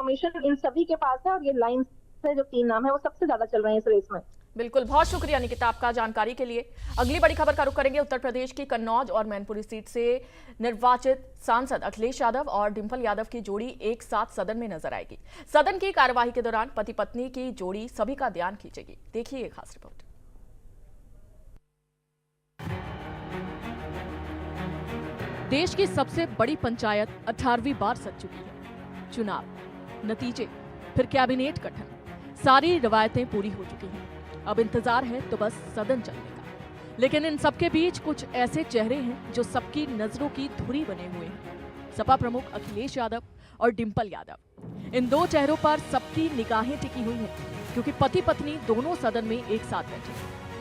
Information in सभी के पास है और ये लाइन से जो 3 नाम है वो सबसे ज्यादा चल रहे हैं इस रेस में। बिल्कुल, बहुत शुक्रिया निकिता आपका जानकारी के लिए। अगली बड़ी खबर का रुख करेंगे। उत्तर प्रदेश की कन्नौज और मैनपुरी सीट से निर्वाचित सांसद अखिलेश यादव और डिंपल यादव की जोड़ी एक साथ सदन में नजर आएगी। सदन की कार्यवाही के दौरान पति पत्नी की जोड़ी सभी का ध्यान खींचेगी। देखिए ये खास रिपोर्ट। देश की सबसे बड़ी पंचायत 18वीं बार सज चुकी है। चुनाव, नतीजे, फिर कैबिनेट गठन, सारी रवायतें पूरी हो चुकी हैं। अब इंतजार है तो बस सदन चलने का। लेकिन इन सबके बीच कुछ ऐसे चेहरे हैं जो सबकी नजरों की धुरी बने हुए हैं। सपा प्रमुख अखिलेश यादव और डिंपल यादव, इन दो चेहरों पर सबकी निगाहें टिकी हुई हैं, क्योंकि पति पत्नी दोनों सदन में एक साथ बैठे।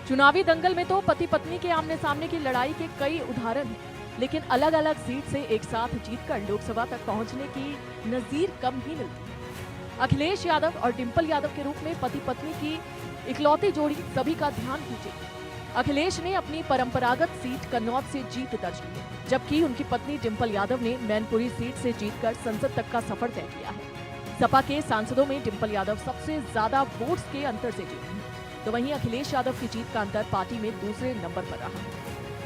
चुनावी दंगल में तो पति पत्नी के आमने सामने की लड़ाई के कई उदाहरण हैं, लेकिन अलग अलग सीट से एक साथ जीतकर लोकसभा तक पहुंचने की नजीर कम ही मिलती है। अखिलेश यादव और डिंपल यादव के रूप में पति पत्नी की इकलौती जोड़ी सभी का ध्यान खींचेगी। अखिलेश ने अपनी परंपरागत सीट कन्नौज से जीत दर्ज की है, जबकि उनकी पत्नी डिंपल यादव ने मैनपुरी सीट से जीतकर संसद तक का सफर तय किया है। सपा के सांसदों में डिंपल यादव सबसे ज्यादा वोट्स के अंतर से जीती हैं, तो वहीं अखिलेश यादव की जीत का अंतर पार्टी में दूसरे नंबर पर रहा है।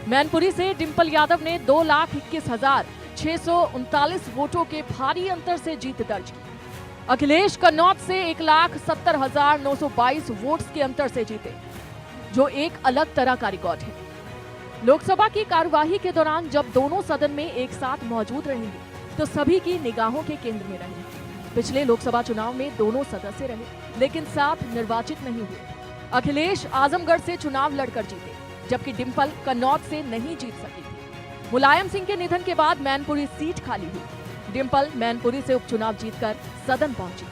मैनपुरी से डिंपल यादव ने 2,21,639 वोटों के भारी अंतर से जीत दर्ज की। अखिलेश कन्नौज से 1,70,922 वोट्स के अंतर से जीते, जो एक अलग तरह का रिकॉर्ड है। लोकसभा की कार्यवाही के दौरान जब दोनों सदन में एक साथ मौजूद रहेंगे, तो सभी की निगाहों के केंद्र में रहेंगे। पिछले लोकसभा चुनाव में दोनों सदस्य रहे, लेकिन साथ निर्वाचित नहीं हुए। अखिलेश आजमगढ़ से चुनाव लड़कर जीते, जबकि डिंपल कन्नौज से नहीं जीत सकी थी। मुलायम सिंह के निधन के बाद मैनपुरी सीट खाली हुई। डिंपल मैनपुरी से उपचुनाव जीतकर सदन पहुंची।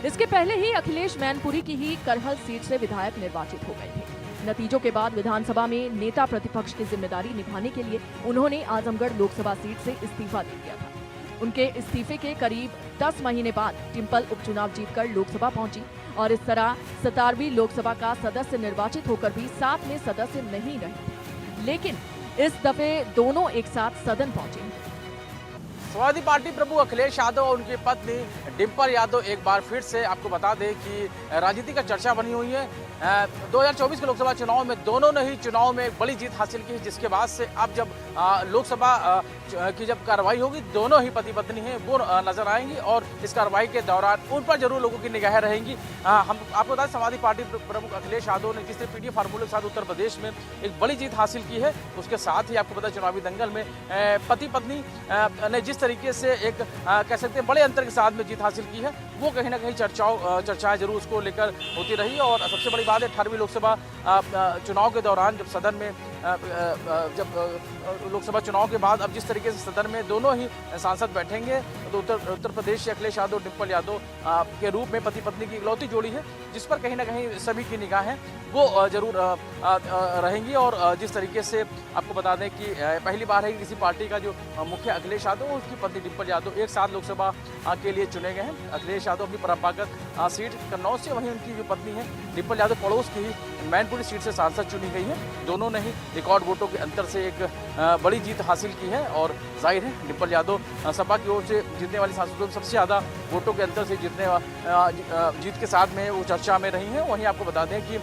इसके पहले ही अखिलेश मैनपुरी की ही करहल सीट से विधायक निर्वाचित हो गए थे। नतीजों के बाद विधानसभा में नेता प्रतिपक्ष की जिम्मेदारी निभाने के लिए उन्होंने आजमगढ़ लोकसभा सीट से इस्तीफा दे दिया था। उनके इस्तीफे के करीब 10 महीने बाद डिंपल उपचुनाव जीतकर लोकसभा पहुंची और इस तरह 17वीं लोकसभा का सदस्य निर्वाचित होकर भी साथ में सदस्य नहीं रहे। लेकिन इस दफे दोनों एक साथ सदन पहुंचे। समाजवादी पार्टी प्रमुख अखिलेश यादव और उनकी पत्नी डिंपल यादव एक बार फिर से आपको बता दें कि राजनीति का चर्चा बनी हुई है। 2024 के लोकसभा चुनाव में दोनों ने ही चुनाव में एक बड़ी जीत हासिल की है, जिसके बाद से अब जब लोकसभा की जब कार्रवाई होगी, दोनों ही पति पत्नी हैं वो नजर आएंगी और इस कार्रवाई के दौरान उन पर जरूर लोगों की निगाहें रहेंगी। हम आपको बता दें, समाजवादी पार्टी प्रमुख अखिलेश यादव ने जिस तरह पीडीएफ फार्मूले के साथ उत्तर प्रदेश में एक बड़ी जीत हासिल की है, उसके साथ ही आपको पता चुनावी दंगल में पति पत्नी ने जिस तरीके से एक कह सकते हैं बड़े अंतर के साथ में जीत हासिल की है, वो कहीं ना कहीं चर्चाएं जरूर उसको लेकर होती रही। और सबसे बड़ी बात है, 18वीं लोकसभा चुनाव के दौरान जब सदन में जब लोकसभा चुनाव के बाद अब जिस तरीके से सदन में दोनों ही सांसद बैठेंगे, तो उत्तर प्रदेश से अखिलेश यादव डिंपल यादव के रूप में पति पत्नी की इकलौती जोड़ी है, जिस पर कहीं ना कहीं सभी की निगाहें वो जरूर रहेंगी। और जिस तरीके से आपको बता दें कि पहली बार है कि किसी पार्टी का जो मुख्य अखिलेश यादव और उसकी पत्नी डिंपल यादव एक साथ लोकसभा के लिए चुने गए हैं। अखिलेश यादव अपनी परंपरागत सीट कन्नौज से, वहीं उनकी जो पत्नी है डिंपल यादव पड़ोस की ही मैनपुरी सीट से सांसद चुनी गई है। दोनों ने ही रिकॉर्ड वोटों के अंतर से एक बड़ी जीत हासिल की है और जाहिर है डिंपल यादव सपा की ओर से जीतने वाली सांसदों में सबसे ज़्यादा वोटों के अंतर से जीत के साथ में वो चर्चा में रही हैं। वहीं आपको बता दें कि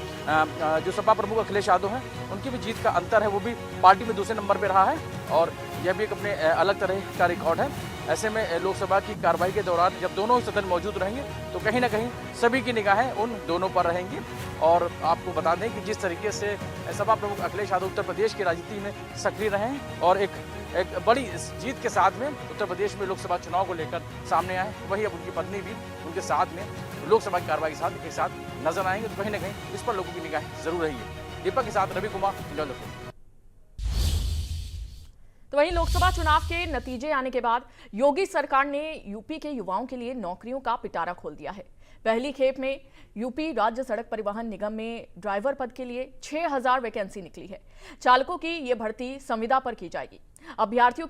जो सपा प्रमुख अखिलेश यादव हैं, उनकी भी जीत का अंतर है वो भी पार्टी में दूसरे नंबर पर रहा है और यह भी एक अपने अलग तरह का रिकॉर्ड है। ऐसे में लोकसभा की कार्रवाई के दौरान जब दोनों सदन मौजूद रहेंगे, तो कहीं ना कहीं सभी की निगाहें उन दोनों पर रहेंगी। और आपको बता दें कि जिस तरीके से सपा प्रमुख अखिलेश यादव उत्तर प्रदेश की राजनीति में सक्रिय रहे हैं और एक बड़ी जीत के साथ में उत्तर प्रदेश में लोकसभा चुनाव को लेकर सामने आए, वहीं अब उनकी पत्नी भी उनके साथ में लोकसभा की कार्रवाई के साथ नजर आएंगे, तो कहीं ना कहीं इस पर लोगों की निगाहें जरूर रहेंगी। दीपक के साथ रवि कुमार, इंडिया। तो वहीं लोकसभा चुनाव के नतीजे आने के बाद योगी सरकार ने यूपी के युवाओं के लिए नौकरियों का पिटारा खोल दिया है। पहली खेप में यूपी राज्य सड़क परिवहन निगम में ड्राइवर पद के लिए 6,000 वैकेंसी निकली है। चालकों की ये भर्ती संविदा पर की जाएगी। अभ्यर्थियों